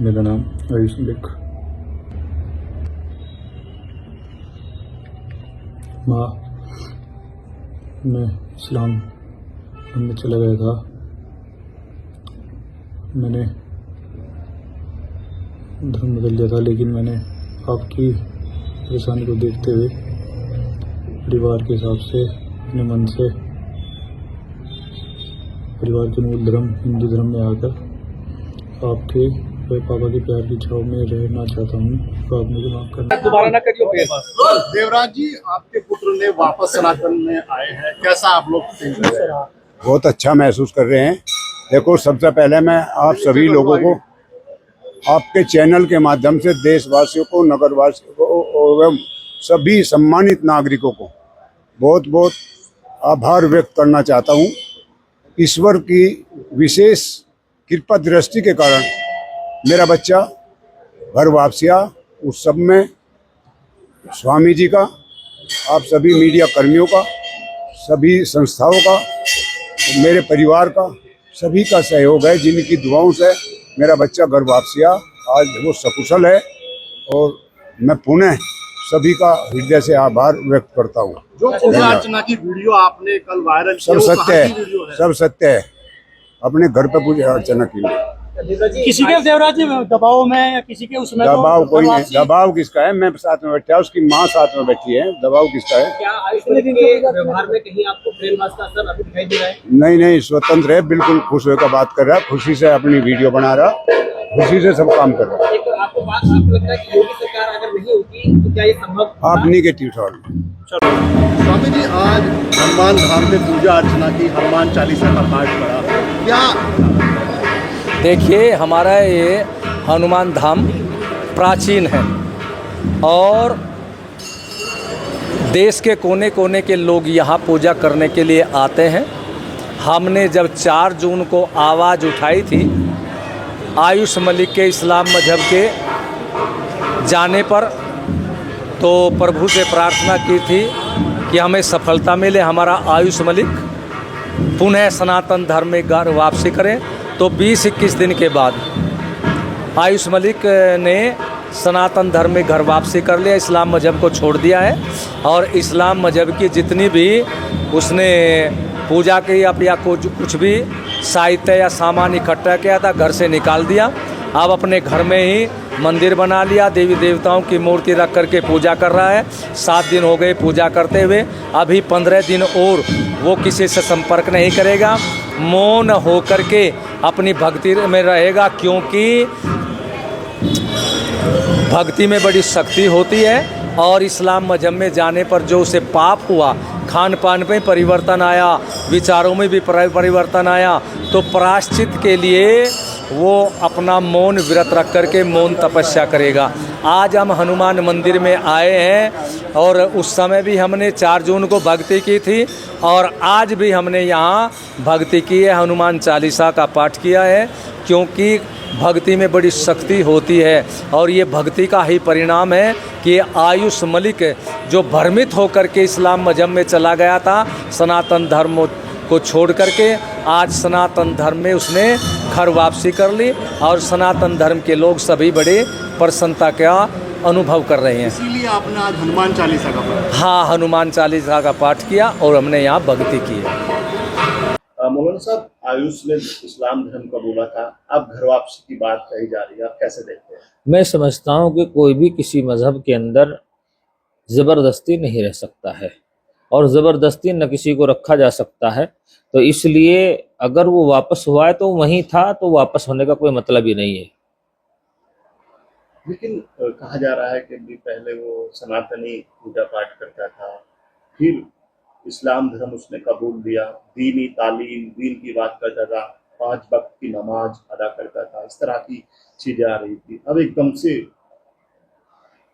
मेरा नाम आयुष मलिक। माँ, मैं इस्लाम में चला गया था। मैंने धर्म बदल लिया था, लेकिन मैंने आपकी परेशानी को देखते हुए परिवार के हिसाब से अपने मन से परिवार के मूल धर्म हिंदू धर्म में आकर आपके पापा के प्यार की छाव में रहना चाहता हूँ। तो आप मुझे माफ करना। दोबारा ना करिए। देवराज जी, आपके पुत्र ने वापस सनातन में आए हैं, कैसा आप लोग फील कर रहे हैं? बहुत अच्छा महसूस कर रहे हैं। देखो, सबसे पहले मैं आप सभी लोगों को आपके चैनल के माध्यम से देशवासियों को, नगरवासियों को एवं सभी सम्मानित नागरिकों को बहुत बहुत आभार व्यक्त करना चाहता हूँ। ईश्वर की विशेष कृपा दृष्टि के कारण मेरा बच्चा घर वापसिया। उस सब में स्वामी जी का, आप सभी मीडिया कर्मियों का, सभी संस्थाओं का, मेरे परिवार का, सभी का सहयोग है, जिनकी दुआओं से मेरा बच्चा घर वापसिया। आज वो सकुशल है और मैं पुनः सभी का हृदय से आभार व्यक्त करता हूँ। जो पूजा अर्चना की वीडियो आपने कल वायरल की, सब वो सत्य कहाँ की वीडियो है, सब सत्य है। अपने घर पे पूजा अर्चना की। किसी के देवराज जी दबाव में या किसी के उसमें दबाव कोई नहीं। दबाव किसका है? मैं साथ में बैठा, उसकी माँ साथ में बैठी है। दबाव किसका है? क्या आयुष मलिक के व्यवहार में कहीं आपको प्रेम वास का असर अभी दिखाई दे रहा है? नहीं नहीं, स्वतंत्र है, बिल्कुल खुश होकर बात कर रहा है, खुशी से अपनी वीडियो बना रहा, खुशी से सब काम कर रहा है। आपको लगता है कि योगी सरकार अगर नहीं होती तो क्या ये संभव? आप निगेटिव सवाल। स्वामी जी, आज हनुमान धाम में पूजा अर्चना की, हनुमान चालीसा का पाठ पढ़ा, क्या? देखिए, हमारा ये हनुमान धाम प्राचीन है और देश के कोने कोने के लोग यहाँ पूजा करने के लिए आते हैं। हमने जब 4 जून को आवाज़ उठाई थी आयुष मलिक के इस्लाम मजहब के जाने पर, तो प्रभु से प्रार्थना की थी कि हमें सफलता मिले, हमारा आयुष मलिक पुनः सनातन धर्म में घर वापसी करें। तो 20-21 दिन के बाद आयुष मलिक ने सनातन धर्म में घर वापसी कर लिया, इस्लाम मजहब को छोड़ दिया है और इस्लाम मजहब की जितनी भी उसने पूजा की या कुछ भी साहित्य या सामान इकट्ठा किया था, घर से निकाल दिया। अब अपने घर में ही मंदिर बना लिया, देवी देवताओं की मूर्ति रख करके पूजा कर रहा है। 7 दिन हो गए पूजा करते हुए, अभी 15 दिन और वो किसी से संपर्क नहीं करेगा, मौन होकर के अपनी भक्ति में रहेगा, क्योंकि भक्ति में बड़ी शक्ति होती है। और इस्लाम मजहब में जाने पर जो उसे पाप हुआ, खान पान में परिवर्तन आया, विचारों में भी परिवर्तन आया, तो प्रायश्चित के लिए वो अपना मौन व्रत रख करके मौन तपस्या करेगा। आज हम हनुमान मंदिर में आए हैं और उस समय भी हमने 4 जून को भक्ति की थी और आज भी हमने यहाँ भक्ति की है, हनुमान चालीसा का पाठ किया है, क्योंकि भक्ति में बड़ी शक्ति होती है। और ये भक्ति का ही परिणाम है कि आयुष मलिक जो भ्रमित होकर के इस्लाम मजहब में चला गया था, सनातन धर्म को छोड़ करके आज सनातन धर्म में उसने घर वापसी कर ली और सनातन धर्म के लोग सभी बड़े प्रसन्नता का अनुभव कर रहे हैं। इसीलिए आपने आज हनुमान चालीसा का पाठ? हाँ, हनुमान चालीसा का पाठ किया और हमने यहाँ भक्ति की है। मौलाना साहब, आयुष ने इस्लाम धर्म का बोला था, अब घर वापसी की बात कही जा रही है, आप कैसे देखते हैं? मैं समझता हूँ कि कोई भी किसी मजहब के अंदर ज़बरदस्ती नहीं रह सकता है और ज़बरदस्ती न किसी को रखा जा सकता है। तो इसलिए अगर वो वापस हुआ है तो वहीं था, तो वापस होने का कोई मतलब ही नहीं है। लेकिन कहा जा रहा है कि भी पहले वो सनातनी पूजा पाठ करता था, फिर इस्लाम धर्म उसने कबूल दिया, दीनी तालीम, दीन की बात करता था, 5 वक्त की नमाज अदा करता था, इस तरह की चीजें आ रही थी। अब एकदम से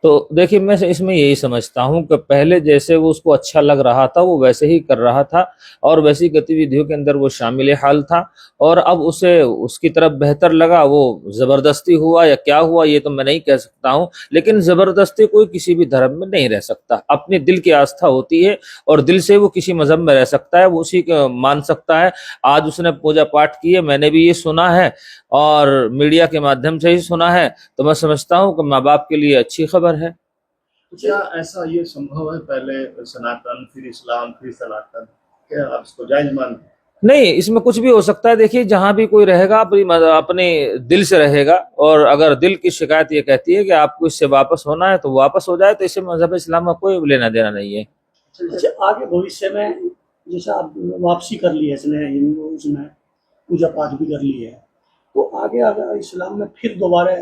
तो देखिए, मैं इसमें यही समझता हूं कि पहले जैसे वो उसको अच्छा लग रहा था वो वैसे ही कर रहा था और वैसी गतिविधियों के अंदर वो शामिल हाल था, और अब उसे उसकी तरफ बेहतर लगा, वो जबरदस्ती हुआ या क्या हुआ ये तो मैं नहीं कह सकता हूं, लेकिन जबरदस्ती कोई किसी भी धर्म में नहीं रह सकता। अपने दिल की आस्था होती है और दिल से वो किसी मजहब में रह सकता है, वो उसी को मान सकता है। आज उसने पूजा पाठ की है, मैंने भी ये सुना है और मीडिया के माध्यम से ही सुना है, तो मैं समझता हूं कि माँ बाप के लिए अच्छी खबर है। क्या ऐसा ये संभव है, पहले सनातन फिर इस्लाम फिर सनातन, क्या आप इसको जायज मानते हैं? नहीं, इसमें कुछ भी हो सकता है। देखिए, जहां भी कोई रहेगा अपने दिल से रहेगा, और अगर दिल की शिकायत ये कहती है कि आपको इससे वापस होना है तो वापस हो जाए, तो इससे मजहब इस्लाम का कोई लेना देना नहीं है। अच्छा, आगे भविष्य में जैसे आप वापसी कर ली है इसने, हिंदू उसमें पूजा पाठ भी कर ली है, तो आगे अगर इस्लाम में फिर दोबारा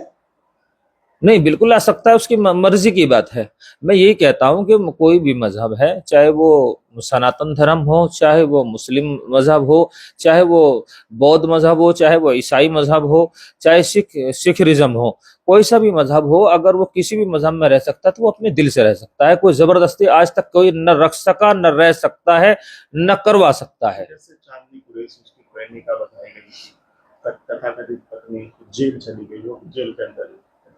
नहीं, बिल्कुल आ सकता है, उसकी मर्जी की बात है। मैं यही कहता हूं कि कोई भी मजहब है, चाहे वो सनातन धर्म हो, चाहे वो मुस्लिम मजहब हो, चाहे वो बौद्ध मजहब हो, चाहे वो ईसाई मजहब हो, चाहे सिखिज्म हो, कोई सा भी मजहब हो, अगर वो किसी भी मजहब में रह सकता है तो वो अपने दिल से रह सकता है। कोई जबरदस्ती आज तक कोई न रख सका, न रह सकता है, न करवा सकता है। जैसे चांदनी कुरैशी उसकी प्रेमिका बताई गई थी, तथाकथित पत्नी जेल चली गई, वो जेल के अंदर।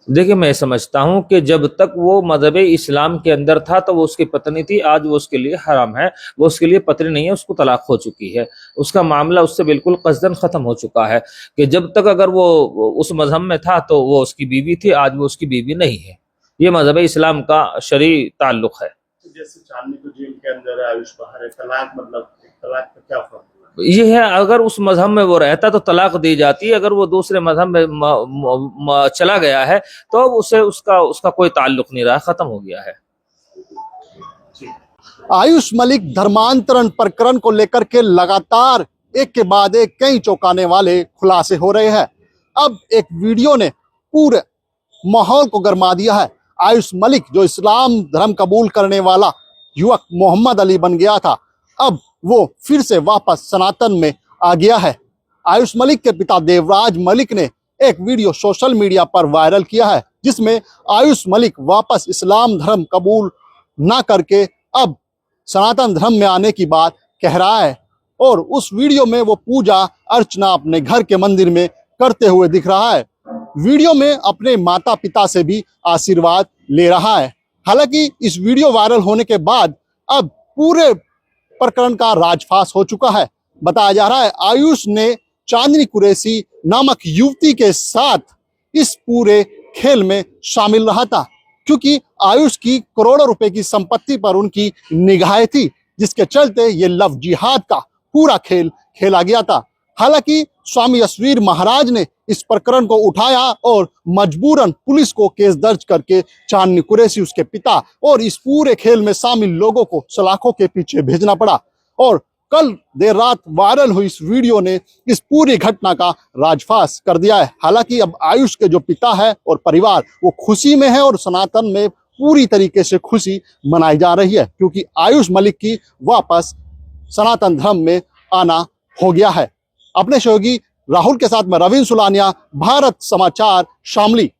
देखिए, मैं समझता हूं कि जब तक वो मजहब इस्लाम के अंदर था तो वो उसकी पत्नी थी, आज वो उसके लिए हराम है, वो उसके लिए पत्नी नहीं है, उसको तलाक हो चुकी है, उसका मामला उससे बिल्कुल कसदन खत्म हो चुका है। कि जब तक अगर वो उस मजहब में था तो वो उसकी बीवी थी, आज वो उसकी बीवी नहीं है। ये मजहब इस्लाम का शरई ताल्लुक है। जैसे चांदनी तो जेल के अंदर है, आयुष बाहर है, तलाक मतलब तलाक का क्या फर्क? ये है, अगर उस मजहब में वो रहता तो तलाक दी जाती है, अगर वो दूसरे मजहब में चला गया है तो उसे उसका कोई ताल्लुक नहीं रहा, खत्म हो गया है। आयुष मलिक धर्मांतरण प्रकरण को लेकर के लगातार एक के बाद एक कई चौंकाने वाले खुलासे हो रहे हैं। अब एक वीडियो ने पूरे माहौल को गरमा दिया है। आयुष मलिक, जो इस्लाम धर्म कबूल करने वाला युवक मोहम्मद अली बन गया था, अब वो फिर से वापस सनातन में आ गया है। आयुष मलिक के पिता देवराज मलिक ने एक वीडियो सोशल मीडिया पर वायरल किया है, जिसमें आयुष मलिक वापस इस्लाम धर्म कबूल ना करके अब सनातन धर्म में आने की बात कह रहा है, और उस वीडियो में वो पूजा अर्चना अपने घर के मंदिर में करते हुए दिख रहा है। वीडियो में अपने माता पिता से भी आशीर्वाद ले रहा है। हालांकि इस वीडियो वायरल होने के बाद अब पूरे प्रकरण का राजफाश हो चुका है। बताया जा रहा है आयुष ने चांदनी कुरैशी नामक युवती के साथ इस पूरे खेल में शामिल रहा था, क्योंकि आयुष की करोड़ों रुपए की संपत्ति पर उनकी निगाहें थी, जिसके चलते ये लव जिहाद का पूरा खेल खेला गया था। हालांकि स्वामी यशवीर महाराज ने इस प्रकरण को उठाया और मजबूरन पुलिस को केस दर्ज करके चांदनी कुरैशी, उसके पिता और इस पूरे खेल में शामिल लोगों को सलाखों के पीछे भेजना पड़ा। और कल देर रात वायरल हुई इस वीडियो ने इस पूरी घटना का राजफाश कर दिया है। हालांकि अब आयुष के जो पिता है और परिवार, वो खुशी में है और सनातन में पूरी तरीके से खुशी मनाई जा रही है, क्योंकि आयुष मलिक की वापस सनातन धर्म में आना हो गया है। अपने सहयोगी राहुल के साथ मैं रवीन सुलानिया, भारत समाचार, शामली।